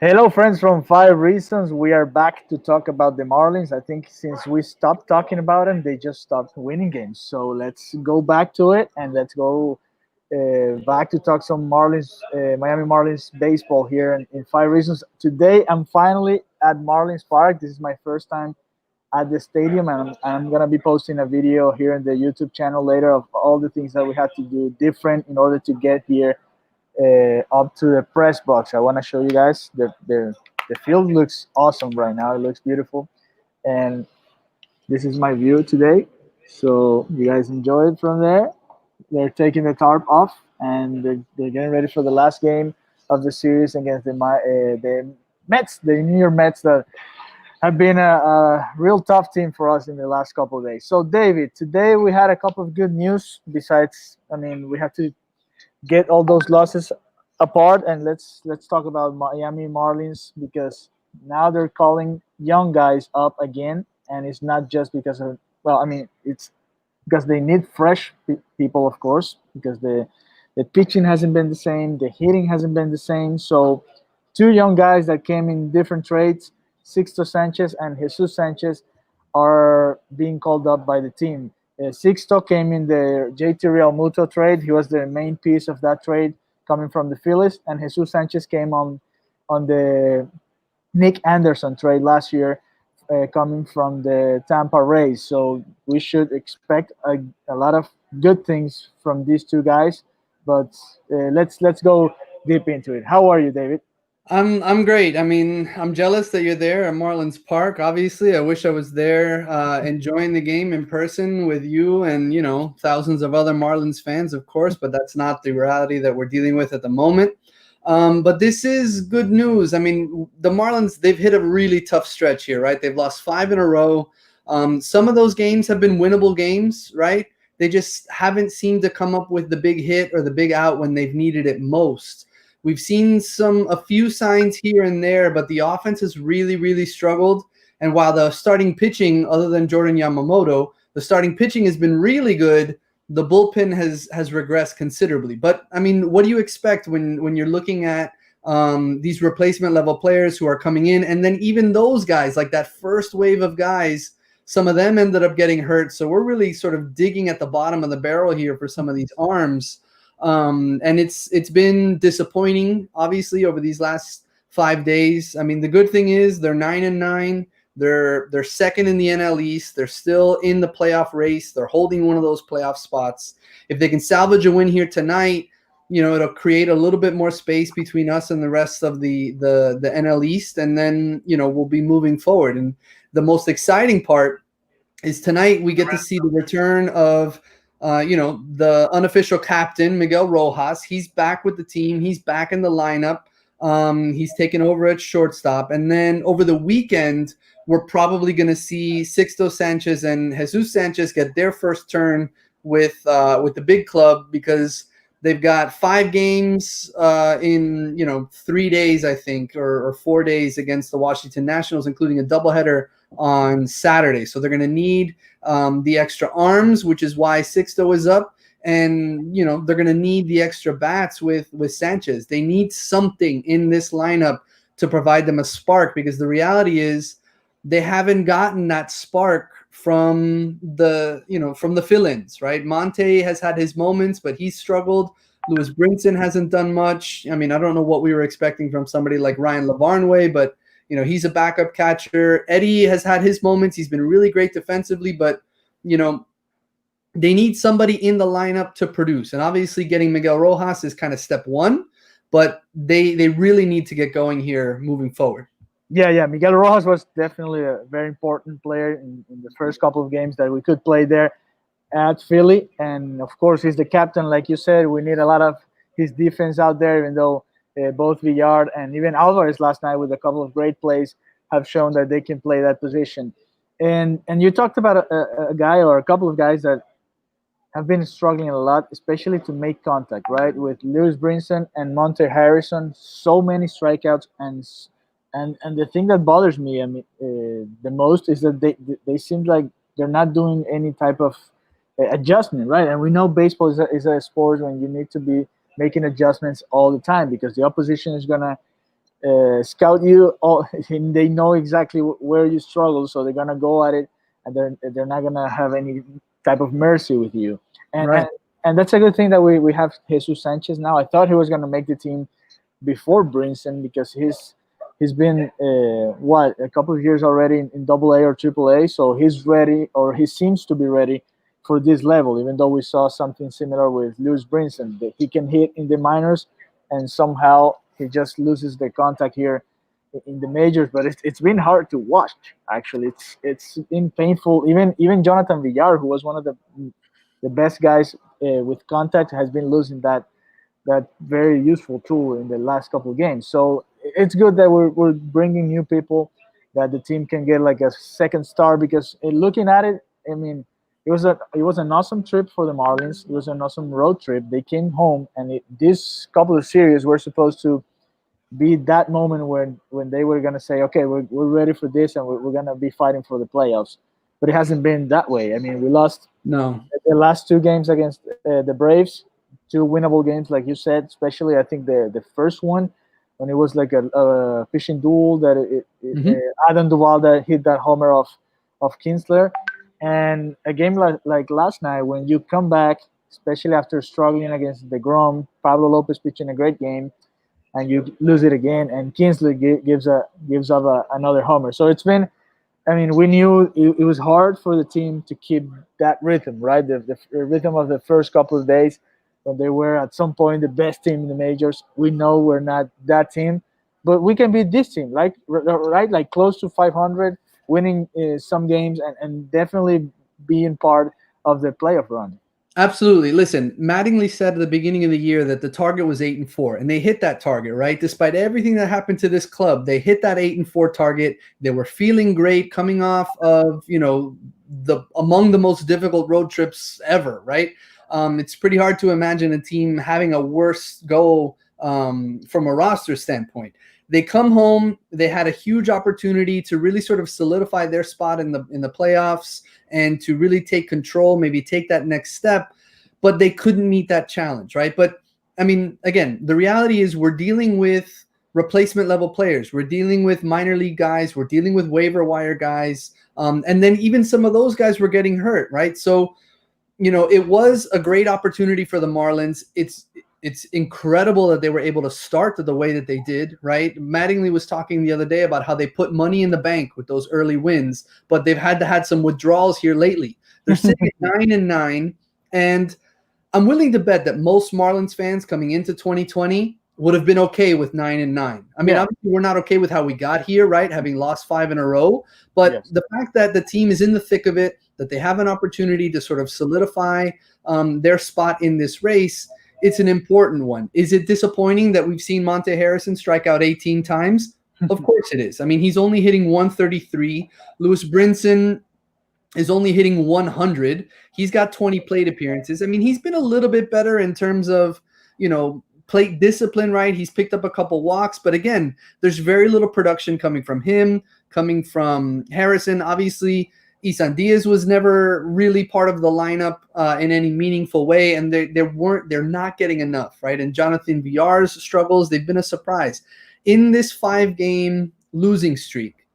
Hello, friends from Five Reasons. We are back to talk about the Marlins. I think since we stopped talking about them, they just stopped winning games. So let's go back to it and let's go back to talk some Marlins, Miami Marlins baseball here in Five Reasons. Today, I'm finally at Marlins Park. This is my first time at the stadium, and I'm gonna be posting a video here in the YouTube channel later of all the things that we had to do different in order to get here up to the press box. I want to show you guys the field looks awesome right now. It looks beautiful, and this is my view today. So you guys enjoy it from there. They're taking the tarp off, and they're getting ready for the last game of the series against the Mets, the New York Mets that have been a real tough team for us in the last couple of days. So, David, today we had a couple of good news. Besides, I mean, we have to get all those losses apart, and let's talk about Miami Marlins because now they're calling young guys up again, and it's not just because of, well, I mean, it's because they need fresh people, of course, because the pitching hasn't been the same, the hitting hasn't been the same. So two young guys that came in different trades, Sixto Sanchez and Jesus Sanchez, are being called up by the team. Sixto came in the JT Real Muto trade. He was the main piece of that trade coming from the Phillies, and Jesus Sanchez came on the Nick Anderson trade last year, coming from the Tampa Rays. So we should expect a lot of good things from these two guys. But let's go deep into it. How are you, David? I'm great. I mean, I'm jealous that you're there at Marlins Park. Obviously, I wish I was there, enjoying the game in person with you and thousands of other Marlins fans, of course. But that's not the reality that we're dealing with at the moment. But this is good news. I mean, the Marlins, they've hit a really tough stretch here, right? They've lost five in a row. Some of those games have been winnable games, right? They just haven't seemed to come up with the big hit or the big out when they've needed it most. We've seen a few signs here and there, but the offense has really, really struggled. And while the starting pitching, other than Jordan Yamamoto, the starting pitching has been really good, the bullpen has regressed considerably. But I mean, what do you expect when you're looking at these replacement level players who are coming in, and then even those guys, like that first wave of guys, some of them ended up getting hurt. So we're really sort of digging at the bottom of the barrel here for some of these arms. And it's been disappointing, obviously, over these last 5 days. I mean, the good thing is they're 9-9. They're second in the NL East. They're still in the playoff race. They're holding one of those playoff spots. If they can salvage a win here tonight, it'll create a little bit more space between us and the rest of the NL East, and then we'll be moving forward. And the most exciting part is tonight we get to see the return of the unofficial captain, Miguel Rojas. He's back with the team. He's back in the lineup. He's taken over at shortstop. And then over the weekend, we're probably going to see Sixto Sanchez and Jesus Sanchez get their first turn with the big club, because they've got 5 games in 3 days, I think, or 4 days against the Washington Nationals, including a doubleheader on Saturday. So they're going to need the extra arms, which is why Sixto is up. And, they're going to need the extra bats with Sanchez. They need something in this lineup to provide them a spark, because the reality is they haven't gotten that spark from the fill-ins, right? Monte has had his moments, but he's struggled. Lewis Brinson hasn't done much. I mean, I don't know what we were expecting from somebody like Ryan LaVarnway, but he's a backup catcher. Eddie has had his moments. He's been really great defensively, but they need somebody in the lineup to produce. And obviously getting Miguel Rojas is kind of step one, but they really need to get going here moving forward. Yeah. Miguel Rojas was definitely a very important player in the first couple of games that we could play there at Philly. And of course, he's the captain. Like you said, we need a lot of his defense out there, even though both Villard and even Alvarez last night with a couple of great plays have shown that they can play that position. And you talked about a guy or a couple of guys that have been struggling a lot, especially to make contact, right? With Lewis Brinson and Monte Harrison, so many strikeouts, and the thing that bothers me, I mean, the most is that they seem like they're not doing any type of adjustment, right? And we know baseball is a sport when you need to be making adjustments all the time because the opposition is gonna scout you. All, and they know exactly where you struggle, so they're gonna go at it, and they're not gonna have any type of mercy with you. And Right. and, and that's a good thing that we have Jesus Sanchez now. I thought he was gonna make the team before Brinson because he's been what a couple of years already in Double A or Triple A, so he's ready or he seems to be ready for this level. Even though we saw something similar with Lewis Brinson, that he can hit in the minors, and somehow he just loses the contact here in the majors. But it's been hard to watch. Actually, it's been painful. Even Jonathan Villar, who was one of the best guys with contact, has been losing that very useful tool in the last couple of games. So it's good that we're bringing new people that the team can get like a second star because looking at it, I mean, it was an awesome trip for the Marlins. It was an awesome road trip. They came home and this couple of series were supposed to be that moment when they were gonna say, okay, we're ready for this and we're gonna be fighting for the playoffs. But it hasn't been that way. I mean, we lost No. the last two games against the Braves, two winnable games, like you said. Especially, I think the first one when it was like a pitching duel that Hmm. Adam Duvall that hit that homer of Kinsler, and a game like last night when you come back, especially after struggling against the Grom, Pablo Lopez pitching a great game, and you lose it again, and Kinsley gives up another homer. So it's been, I mean, we knew it was hard for the team to keep that rhythm, right? The rhythm of the first couple of days when they were at some point the best team in the majors. We know we're not that team, but we can beat this team, like right, like close to 500, winning some games, and definitely being part of the playoff run. Absolutely. Listen, Mattingly said at the beginning of the year that the target was 8-4, and they hit that target, right? Despite everything that happened to this club, they hit that 8-4 target. They were feeling great coming off of, the among the most difficult road trips ever, right? It's pretty hard to imagine a team having a worse go from a roster standpoint. They come home, they had a huge opportunity to really sort of solidify their spot in the playoffs and to really take control, maybe take that next step, but they couldn't meet that challenge, right? But I mean, again, the reality is we're dealing with replacement level players. We're dealing with minor league guys. We're dealing with waiver wire guys. And then even some of those guys were getting hurt, right? So, it was a great opportunity for the Marlins. It's incredible that they were able to start the way that they did, right? Mattingly was talking the other day about how they put money in the bank with those early wins, but they've had some withdrawals here lately. They're sitting at 9-9, and I'm willing to bet that most Marlins fans coming into 2020 would have been okay with 9-9. I mean, Yeah. obviously, we're not okay with how we got here, right? Having lost 5 in a row. But Yes. the fact that the team is in the thick of it, that they have an opportunity to sort of solidify their spot in this race, it's an important one. Is it disappointing that we've seen Monte Harrison strike out 18 times? Of course it is. I mean, he's only hitting 133. Lewis Brinson is only hitting 100. He's got 20 plate appearances. I mean, he's been a little bit better in terms of, plate discipline, right? He's picked up a couple walks, but again, there's very little production coming from him, coming from Harrison. Obviously, Isan Diaz was never really part of the lineup in any meaningful way, and they're not getting enough, right? And Jonathan Villar's struggles, they've been a surprise. In this 5-game losing streak,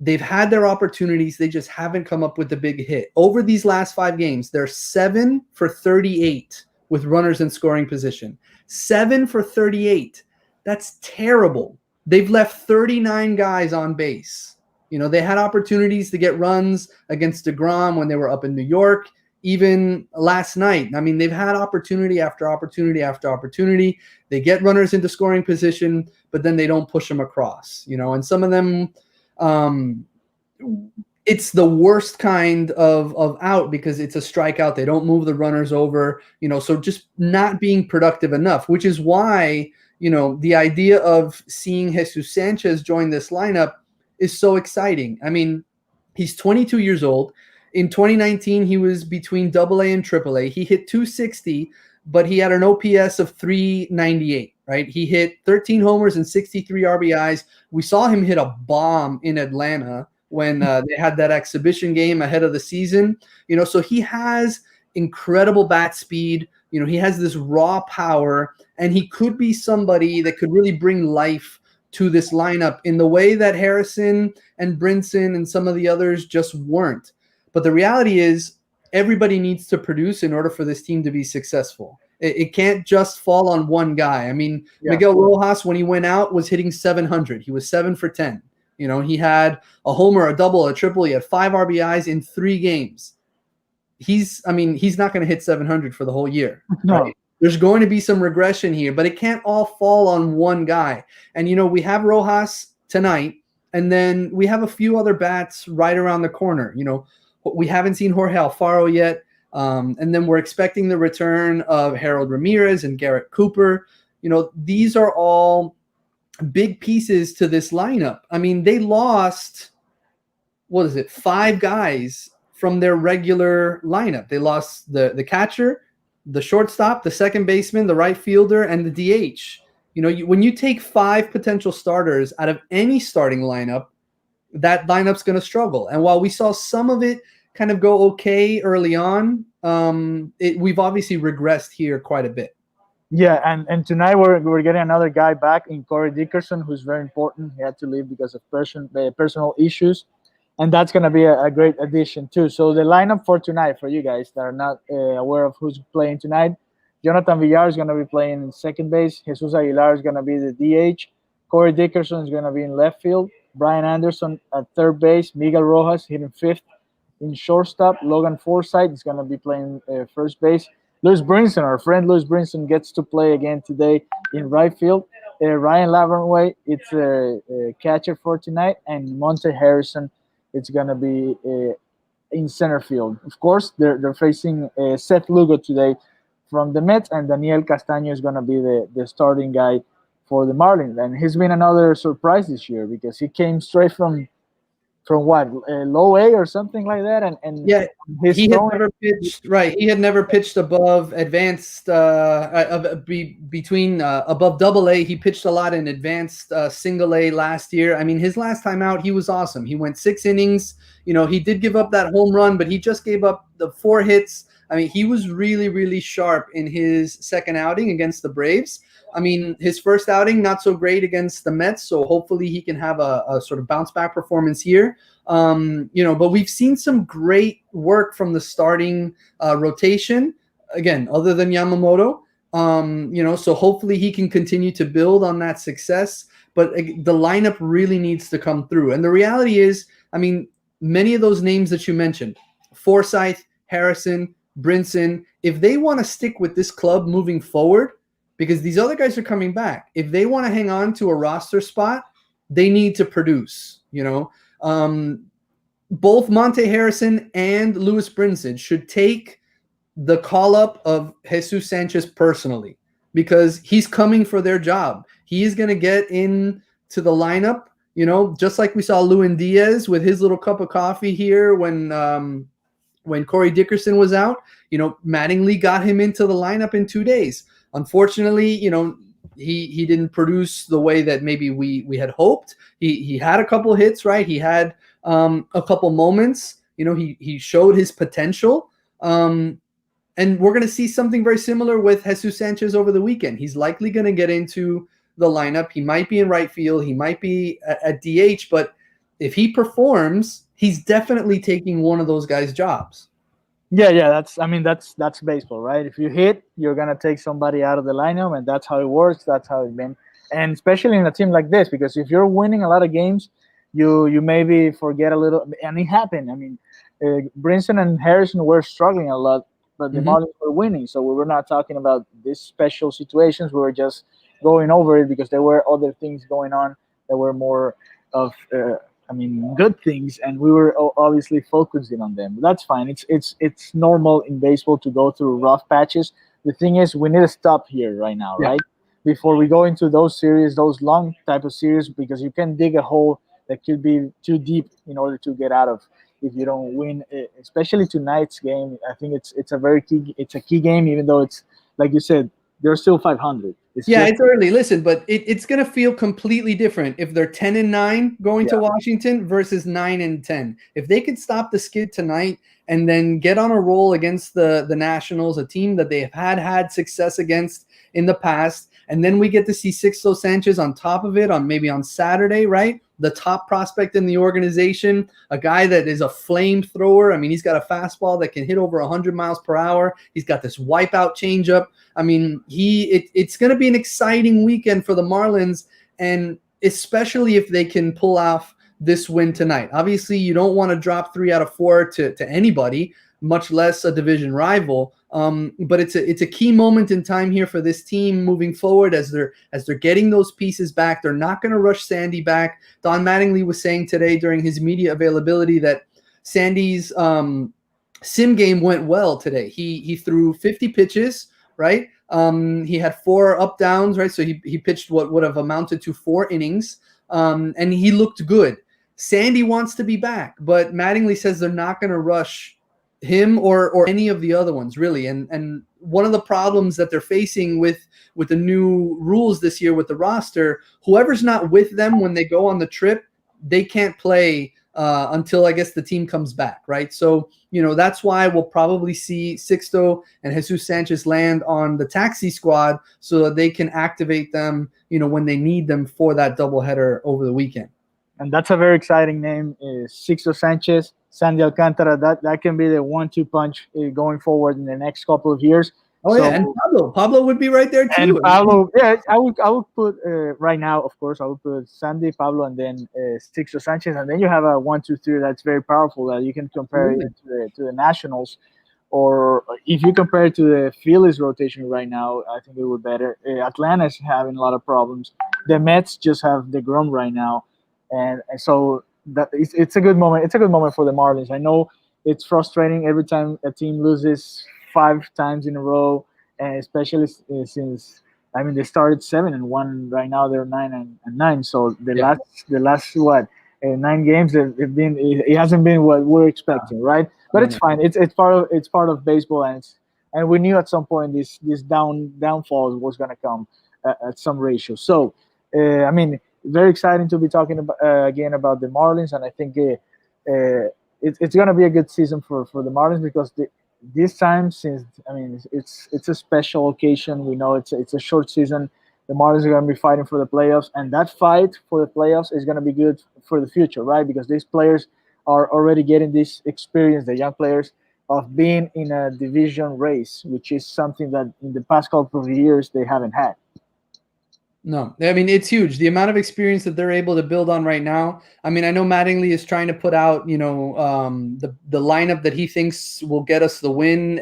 they've had their opportunities. They just haven't come up with the big hit. Over these last 5 games, they're 7 for 38 with runners in scoring position. 7 for 38. That's terrible. They've left 39 guys on base. They had opportunities to get runs against DeGrom when they were up in New York, even last night. I mean, they've had opportunity after opportunity after opportunity. They get runners into scoring position, but then they don't push them across, and some of them, it's the worst kind of out because it's a strikeout. They don't move the runners over, so just not being productive enough, which is why, the idea of seeing Jesus Sanchez join this lineup is so exciting. I mean, he's 22 years old. In 2019, he was between AA and AAA. He hit 260, but he had an OPS of 398, right? He hit 13 homers and 63 RBIs. We saw him hit a bomb in Atlanta when they had that exhibition game ahead of the season. So he has incredible bat speed. He has this raw power, and he could be somebody that could really bring life to this lineup in the way that Harrison and Brinson and some of the others just weren't. But the reality is everybody needs to produce in order for this team to be successful. It can't just fall on one guy. I mean, Yeah. Miguel Rojas, when he went out, was hitting 700. He was 7 for 10. You know, he had a homer, a double, a triple. He had 5 RBIs in 3 games. He's not going to hit 700 for the whole year. No. Right? There's going to be some regression here, but it can't all fall on one guy. And, you know, we have Rojas tonight, and then we have a few other bats right around the corner. You know, we haven't seen Jorge Alfaro yet. And then we're expecting the return of Harold Ramirez and Garrett Cooper. You know, these are all big pieces to this lineup. I mean, they lost, 5 guys from their regular lineup. They lost the catcher, the shortstop, the second baseman, the right fielder, and the DH. You know, when you take 5 potential starters out of any starting lineup, that lineup's going to struggle. And while we saw some of it kind of go okay early on, we've obviously regressed here quite a bit. Yeah, and tonight we're getting another guy back in Corey Dickerson, who's very important. He had to leave because of personal issues, and that's going to be a great addition too. So the lineup for tonight, for you guys that are not aware of who's playing tonight: Jonathan Villar is going to be playing in second base. Jesus Aguilar is going to be the DH. Corey Dickerson is going to be in left field. Brian Anderson at third base. Miguel Rojas hitting fifth. In shortstop, Logan Forsythe is going to be playing first base. Lewis Brinson, our friend Lewis Brinson, gets to play again today in right field. Ryan Lavernway, it's a catcher for tonight, and Monte Harrison, it's going to be in center field. Of course, they're facing Seth Lugo today from the Mets, and Daniel Castaño is going to be the starting guy for the Marlins. And he's been another surprise this year because he came straight from what, low A or something like that, and yeah, his he had never pitched right. He had never pitched above advanced between above double A. He pitched a lot in advanced single A last year. I mean, his last time out, he was awesome. He went 6 innings. You know, he did give up that home run, but he just gave up the 4 hits. I mean, he was really, really sharp in his second outing against the Braves. I mean, his first outing, not so great against the Mets, so hopefully he can have a sort of bounce back performance here. You know, but we've seen some great work from the starting rotation, again, other than Yamamoto. You know, so hopefully he can continue to build on that success, but the lineup really needs to come through. And the reality is, I mean, many of those names that you mentioned, Forsythe, Harrison, Brinson, if they want to stick with this club moving forward, because these other guys are coming back, if they want to hang on to a roster spot, they need to produce. You know, both Monte Harrison and Lewis Brinson should take the call up of Jesus Sanchez personally, because he's coming for their job. He is going to get into the lineup, you know, just like we saw Lewin Diaz with his little cup of coffee here when Corey Dickerson was out. You know, Mattingly got him into the lineup in 2 days. Unfortunately, you know, he didn't produce the way that maybe we had hoped. He had a couple hits, right? He had a couple moments. You know, he showed his potential. And we're going to see something very similar with Jesus Sanchez over the weekend. He's likely going to get into the lineup. He might be in right field. He might be at DH. But if he performs, he's definitely taking one of those guys' jobs. Yeah, that's baseball, right? If you hit, you're gonna take somebody out of the lineup, and that's how it works. That's how it's been, and especially in a team like this, because if you're winning a lot of games, you maybe forget a little, and it happened. I mean, Brinson and Harrison were struggling a lot, but the Marlins were winning, so we were not talking about these special situations. We were just going over it because there were other things going on that were more of good things, and we were obviously focusing on them. That's fine. It's normal in baseball to go through rough patches. The thing is, we need to stop here right now, right? Before we go into those series, those long type of series, because you can dig a hole that could be too deep in order to get out of if you don't win. Especially tonight's game, I think it's a key game, even though it's like you said, they're still 500. It's early. Listen, but it's going to feel completely different if they're 10-9 going to Washington versus 9-10. If they could stop the skid tonight and then get on a roll against the Nationals, a team that they have had success against in the past, And then we get to see Sixto Sanchez on top of it on maybe on Saturday, right? The top prospect in the organization, a guy that is a flamethrower. I mean, he's got a fastball that can hit over 100 miles per hour. He's got this wipeout changeup. I mean, it's going to be an exciting weekend for the Marlins, and especially if they can pull off this win tonight. Obviously, you don't want to drop 3 out of 4 to anybody, much less a division rival. But it's a key moment in time here for this team moving forward as they're getting those pieces back. They're not going to rush Sandy back. Don Mattingly was saying today during his media availability that Sandy's sim game went well today. He threw 50 pitches, right? He had 4 up downs, right? So he pitched what would have amounted to 4 innings, and he looked good. Sandy wants to be back, but Mattingly says they're not going to rush him or any of the other ones, really. And one of the problems that they're facing with the new rules this year with the roster, whoever's not with them when they go on the trip, they can't play until I guess the team comes back, right? So, that's why we'll probably see Sixto and Jesus Sanchez land on the taxi squad so that they can activate them, when they need them for that doubleheader over the weekend. And that's a very exciting name, Sixto Sanchez, Sandy Alcantara. That can be the 1-2 punch going forward in the next couple of years. Oh, yeah, and Pablo would be right there too. And Pablo, yeah, I would put right now, of course, I would put Sandy, Pablo, and then Sixto Sanchez, and then you have a 1-2-3 that's very powerful that you can compare it to the Nationals, or if you compare it to the Phillies rotation right now, I think it would be better. Atlanta's having a lot of problems. The Mets just have DeGrom right now. And so that it's a good moment. It's a good moment for the Marlins. I know it's frustrating every time a team loses 5 times in a row, and especially since they started 7-1. Right now they're 9-9. So the last 9 games have been. It hasn't been what we're expecting, right? But it's fine. It's part of baseball, and we knew at some point this downfall was going to come at some ratio. So very exciting to be talking about, again about the Marlins, and I think it's going to be a good season for the Marlins because this time, since it's a special occasion. We know it's a short season. The Marlins are going to be fighting for the playoffs, and that fight for the playoffs is going to be good for the future, right? Because these players are already getting this experience, the young players, of being in a division race, which is something that in the past couple of years they haven't had. No, it's huge. The amount of experience that they're able to build on right now. I know Mattingly is trying to put out, the lineup that he thinks will get us the win,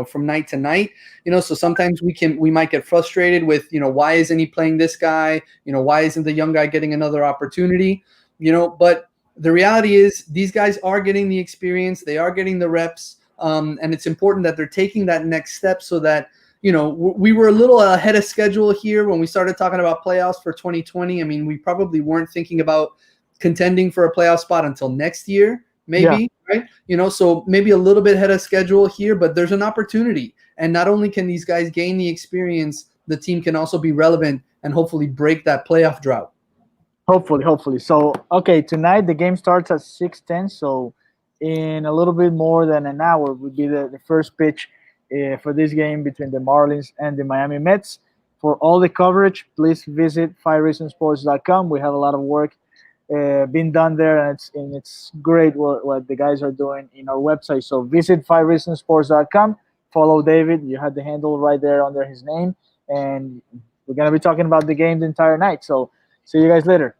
from night to night. So sometimes we might get frustrated with, why isn't he playing this guy? Why isn't the young guy getting another opportunity? But the reality is these guys are getting the experience. They are getting the reps. And it's important that they're taking that next step so that, we were a little ahead of schedule here when we started talking about playoffs for 2020. We probably weren't thinking about contending for a playoff spot until next year, maybe, right? So maybe a little bit ahead of schedule here, but there's an opportunity. And not only can these guys gain the experience, the team can also be relevant and hopefully break that playoff drought. Hopefully. So, okay, tonight the game starts at 6:10. So in a little bit more than an hour would be the first pitch for this game between the Marlins and the Miami Mets. For all the coverage, please visit 5reasonsports.com. We have a lot of work being done there, and it's great what the guys are doing in our website. So visit 5reasonsports.com. Follow David. You had the handle right there under his name, and we're gonna be talking about the game the entire night. So see you guys later.